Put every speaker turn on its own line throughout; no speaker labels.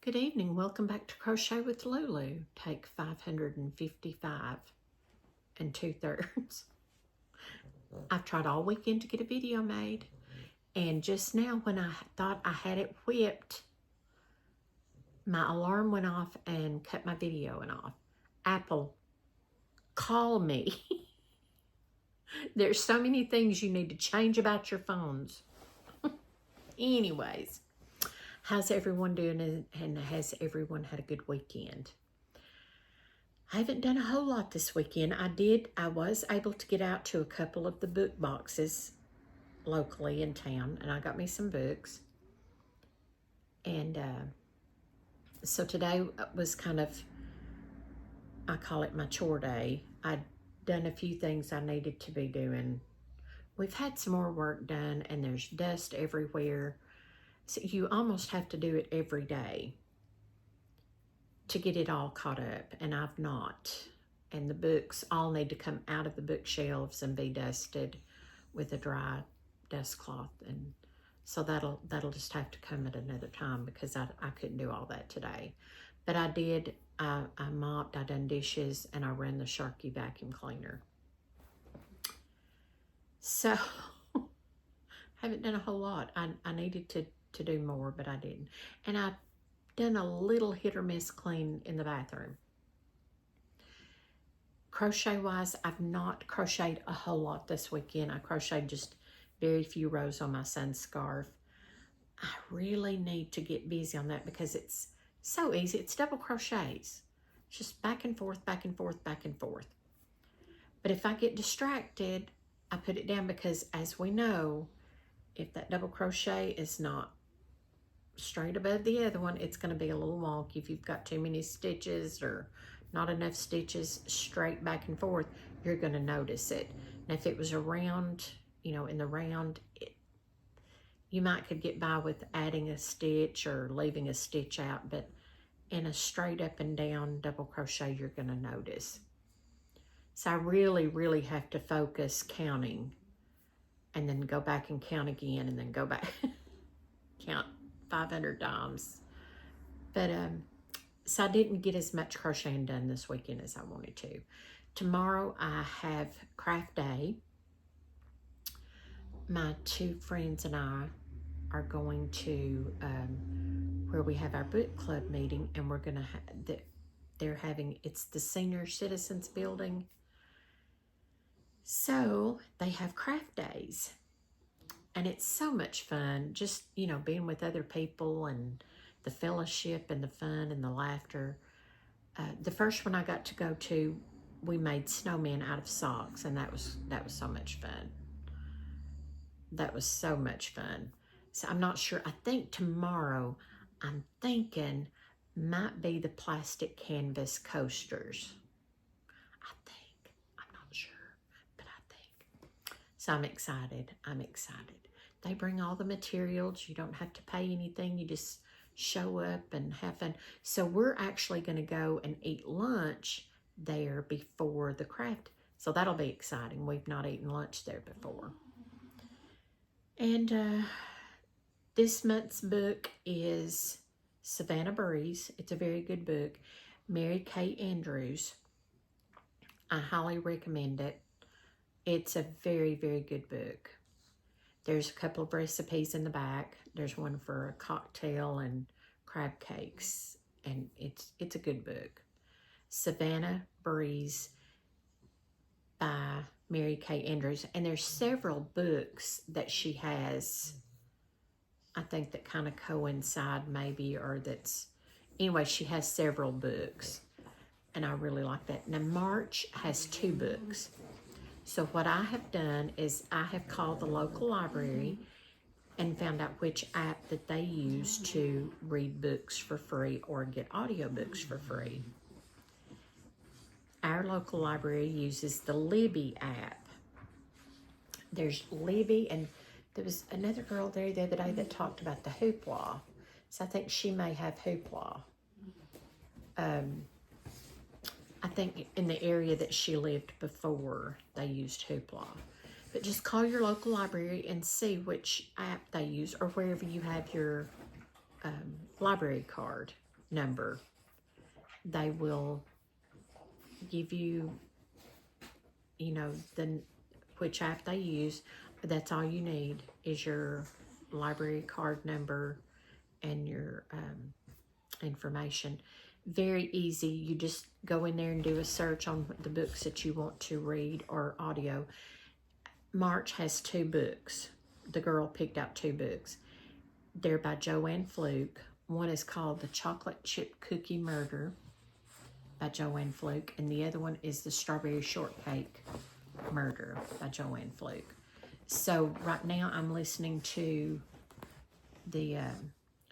Good evening. Welcome back to Crochet with Lulu. Take 555 2/3. I've tried all weekend to get a video made, and just now when I thought I had it whipped, my alarm went off and cut my video off. Apple, call me. There's so many things you need to change about your phones. Anyways. How's everyone doing, and has everyone had a good weekend? I haven't done a whole lot this weekend. I was able to get out to a couple of the book boxes locally in town, and I got me some books. And so today was kind of, I call it my chore day. I'd done a few things I needed to be doing. We've had some more work done, and there's dust everywhere. So you almost have to do it every day to get it all caught up, and I've not. And the books all need to come out of the bookshelves and be dusted with a dry dust cloth, and so that'll just have to come at another time because I couldn't do all that today. But I did. I mopped, I done dishes, and I ran the Sharky vacuum cleaner. So haven't done a whole lot. I needed to do more, but I didn't. And I've done a little hit or miss clean in the bathroom. Crochet wise, I've not crocheted a whole lot this weekend. I crocheted just very few rows on my son's scarf. I really need to get busy on that because it's so easy. It's double crochets. It's just back and forth, back and forth, back and forth. But if I get distracted, I put it down because, as we know, if that double crochet is not straight above the other one, it's going to be a little wonky. If you've got too many stitches or not enough stitches straight back and forth, you're going to notice it. And if it was around, in the round, you could get by with adding a stitch or leaving a stitch out, but in a straight up and down double crochet, you're going to notice. So I really, really have to focus counting, and then go back and count again, and then go back, count 500 times. But so I didn't get as much crocheting done this weekend as I wanted to. Tomorrow I have craft day. My two friends and I are going to where we have our book club meeting, and we're gonna it's the senior citizens building. So they have craft days, and it's so much fun, just, being with other people and the fellowship and the fun and the laughter. The first one I got to go to, we made snowmen out of socks, and that was so much fun. That was so much fun. So I'm not sure. I think tomorrow, I'm thinking, might be the plastic canvas coasters. So I'm excited. They bring all the materials. You don't have to pay anything. You just show up and have fun. So we're actually going to go and eat lunch there before the craft. So that'll be exciting. We've not eaten lunch there before. And this month's book is Savannah Breeze. It's a very good book. Mary Kay Andrews. I highly recommend it. It's a very, very good book. There's a couple of recipes in the back. There's one for a cocktail and crab cakes, and it's a good book. Savannah Breeze by Mary Kay Andrews. And there's several books that she has, I think, that kind of coincide maybe, or anyway, she has several books, and I really like that. Now, March has 2 books. So what I have done is I have called the local library and found out which app that they use to read books for free or get audiobooks for free. Our local library uses the Libby app. There's Libby, and there was another girl there the other day that talked about the Hoopla. So I think she may have Hoopla. I think in the area that she lived before, they used Hoopla. But just call your local library and see which app they use, or wherever you have your library card. number. They will give you, you know, which app they use. That's all you need is your library card number and your information. Very easy. You just go in there and do a search on the books that you want to read or audio. March has 2 books. The girl picked out 2 books. They're by Joanne Fluke. One is called The Chocolate Chip Cookie Murder by Joanne Fluke, and the other one is The Strawberry Shortcake Murder by Joanne Fluke. So right now I'm listening to the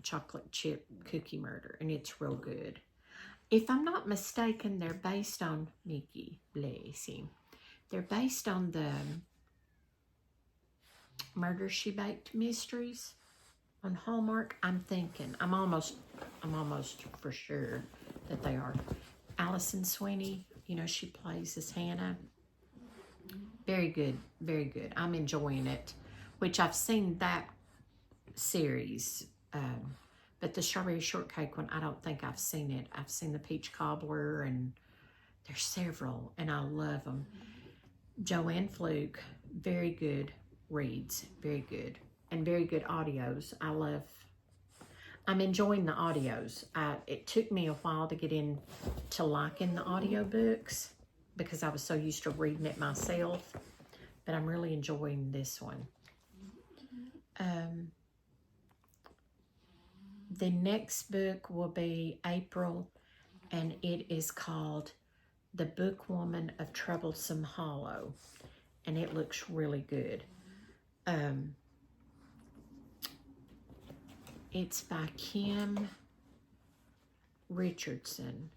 Chocolate Chip Cookie Murder, and it's real good. If I'm not mistaken, they're based on Mickey, bless him. They're based on the Murder, She Baked mysteries on Hallmark. I'm thinking, I'm almost for sure that they are. Allison Sweeney, you know, she plays as Hannah. Very good, very good. I'm enjoying it, which I've seen that series, but the Strawberry Shortcake one, I don't think I've seen it. I've seen the Peach Cobbler, and there's several, and I love them. Joanne Fluke, very good reads, very good, and very good audios. I'm enjoying the audios. It took me a while to get into liking the audiobooks because I was so used to reading it myself, but I'm really enjoying this one. The next book will be April, and it is called The Bookwoman of Troublesome Hollow, and it looks really good. It's by Kim Richardson.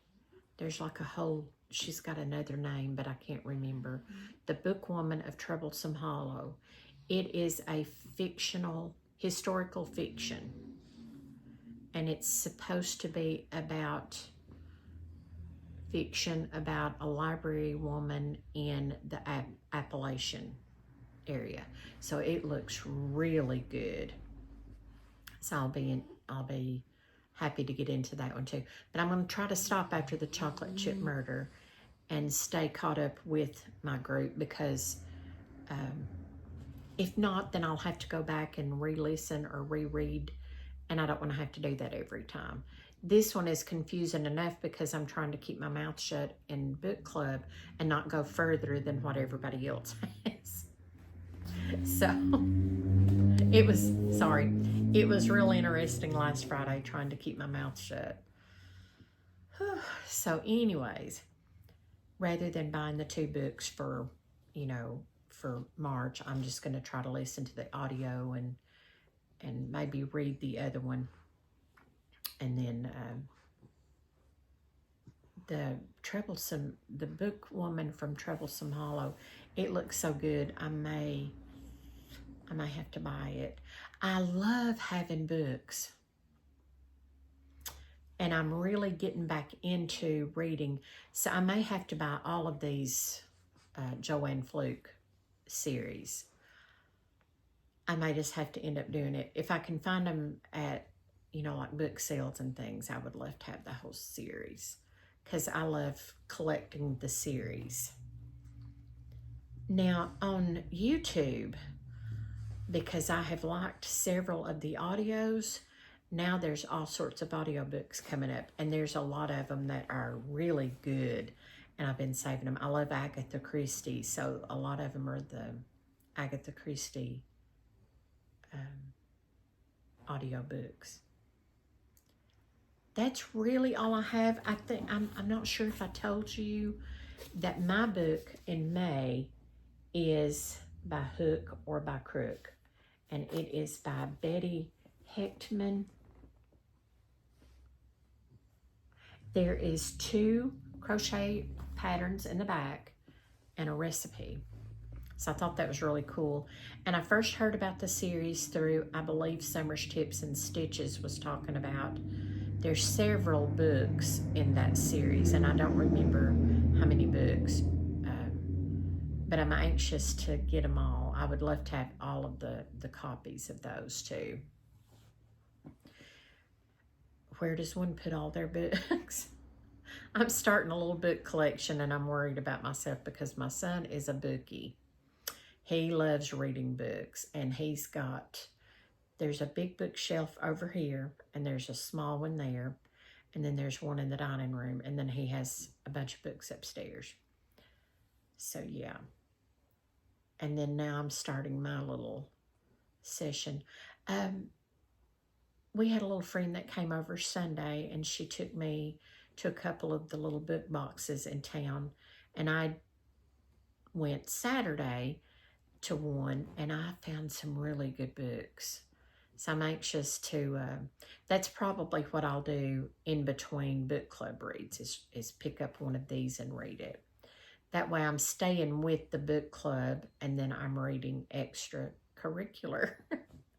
There's like a whole, she's got another name, but I can't remember. The Bookwoman of Troublesome Hollow. It is a historical fiction. And it's supposed to be about fiction about a library woman in the Appalachian area. So it looks really good. So I'll be happy to get into that one too. But I'm going to try to stop after the Chocolate Chip Murder and stay caught up with my group, because if not, then I'll have to go back and re-listen or reread, and I don't want to have to do that every time. This one is confusing enough because I'm trying to keep my mouth shut in book club and not go further than what everybody else has. So it was real interesting last Friday trying to keep my mouth shut. So anyways, rather than buying the 2 books for March, I'm just going to try to listen to the audio and maybe read the other one. And then the Bookwoman from Troublesome Hollow, it looks so good. I may have to buy it. I love having books, and I'm really getting back into reading. So I may have to buy all of these Joanne Fluke series. I may just have to end up doing it. If I can find them at, like book sales and things, I would love to have the whole series, because I love collecting the series. Now on YouTube, because I have liked several of the audios, now there's all sorts of audiobooks coming up, and there's a lot of them that are really good, and I've been saving them. I love Agatha Christie, so a lot of them are the Agatha Christie audiobooks. That's really all I have. I think I'm not sure if I told you that my book in May is by Hook or by Crook, and it is by Betty Hechtman. There is 2 crochet patterns in the back and a recipe. So I thought that was really cool. And I first heard about the series through, I believe, Summer's Tips and Stitches was talking about. There's several books in that series, and I don't remember how many books, but I'm anxious to get them all. I would love to have all of the copies of those too. where does one put all their books? I'm starting a little book collection, and I'm worried about myself because my son is a bookie. He loves reading books, and there's a big bookshelf over here, and there's a small one there, and then there's one in the dining room, and then he has a bunch of books upstairs. So, yeah. And then now I'm starting my little session. We had a little friend that came over Sunday, and she took me to a couple of the little book boxes in town, and I went Saturday to one, and I found some really good books. So I'm anxious to, that's probably what I'll do in between book club reads, is pick up one of these and read it. That way I'm staying with the book club, and then I'm reading extracurricular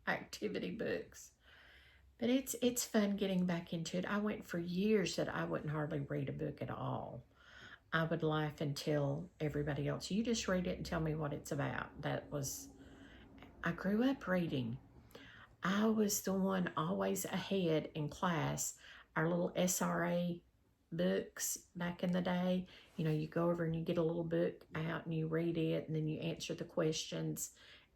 activity books. But it's fun getting back into it. I went for years that I wouldn't hardly read a book at all. I would laugh and tell everybody else, you just read it and tell me what it's about. I grew up reading. I was the one always ahead in class. Our little SRA books back in the day, you go over and you get a little book out and you read it, and then you answer the questions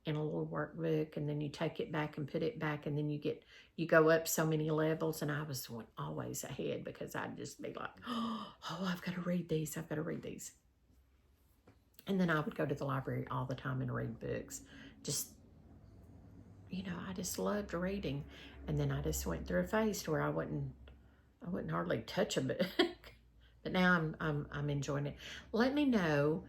in a little workbook, and then you take it back and put it back, and then you go up so many levels. And I was the one always ahead because I'd just be like, oh, I've got to read these. And then I would go to the library all the time and read books. I just loved reading. And then I just went through a phase where I wouldn't hardly touch a book. But now I'm enjoying it. Let me know.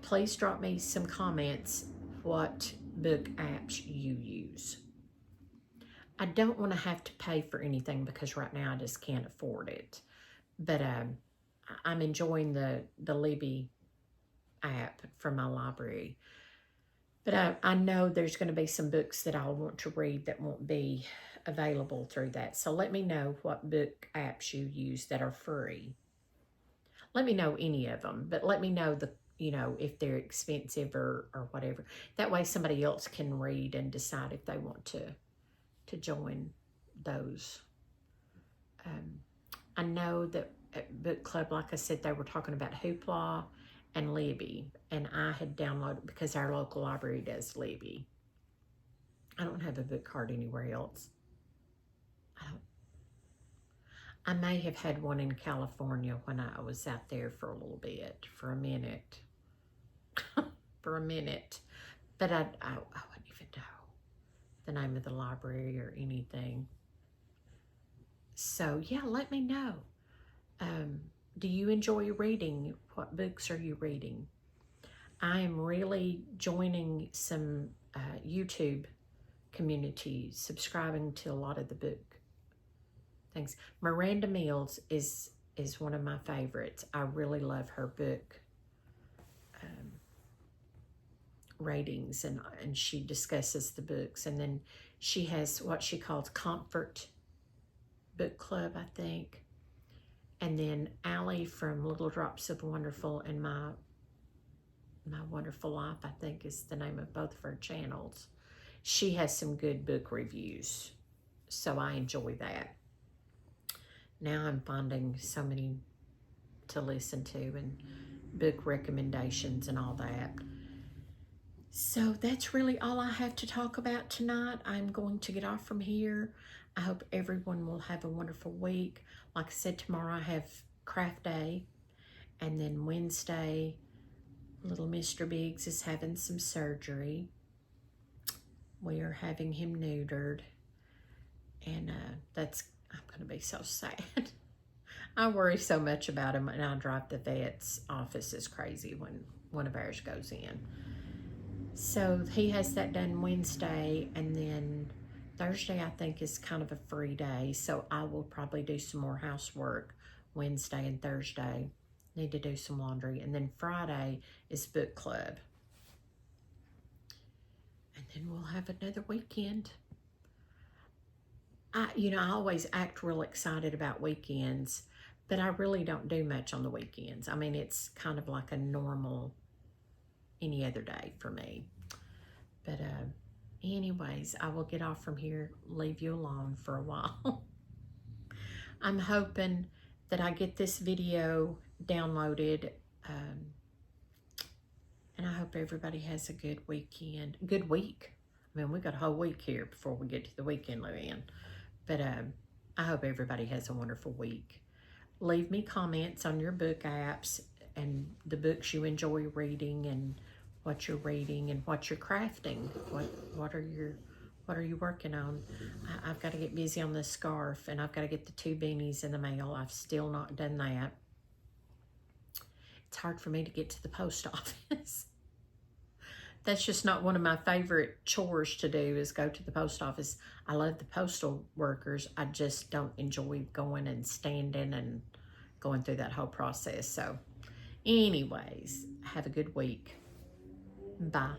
Please drop me some comments what book apps you use. I don't want to have to pay for anything because right now I just can't afford it. But I'm enjoying the Libby app from my library. But I know there's going to be some books that I'll want to read that won't be available through that. So let me know what book apps you use that are free. Let me know any of them, but let me know if they're expensive or whatever. That way somebody else can read and decide if they want to join those. I know that at book club, like I said, they were talking about Hoopla and Libby, and I had downloaded because our local library does Libby. I don't have a book card anywhere else. I may have had one in California when I was out there for a little bit, for a minute. But I wouldn't even know the name of the library or anything. So, yeah, let me know. Do you enjoy reading? What books are you reading? I am really joining some YouTube communities, subscribing to a lot of the book things. Miranda Mills is one of my favorites. I really love her book ratings, and she discusses the books. And then she has what she calls Comfort Book Club, I think. And then Allie from Little Drops of Wonderful and My Wonderful Life, I think is the name of both of her channels. She has some good book reviews, so I enjoy that. Now I'm finding so many to listen to and book recommendations and all that. So that's really all I have to talk about tonight. I'm going to get off from here. I hope everyone will have a wonderful week. Like I said, tomorrow I have craft day. And then Wednesday, little Mr. Biggs is having some surgery. We are having him neutered. And I'm going to be so sad. I worry so much about him, and I drive the vet's office is crazy when one of ours goes in. So he has that done Wednesday, and then Thursday I think is kind of a free day, so I will probably do some more housework Wednesday and Thursday. Need to do some laundry, and then Friday is book club. And then we'll have another weekend. I always act real excited about weekends, but I really don't do much on the weekends. I mean, it's kind of like a normal any other day for me. But anyways, I will get off from here, leave you alone for a while. I'm hoping that I get this video downloaded, and I hope everybody has a good weekend. Good week. I mean, we got a whole week here before we get to the weekend, Luann. But I hope everybody has a wonderful week. Leave me comments on your book apps and the books you enjoy reading and what you're reading and what you're crafting. What are you working on? I've got to get busy on this scarf, and I've got to get the 2 beanies in the mail. I've still not done that. It's hard for me to get to the post office. That's just not one of my favorite chores to do, is go to the post office. I love the postal workers. I just don't enjoy going and standing and going through that whole process. So anyways, have a good week. Bye.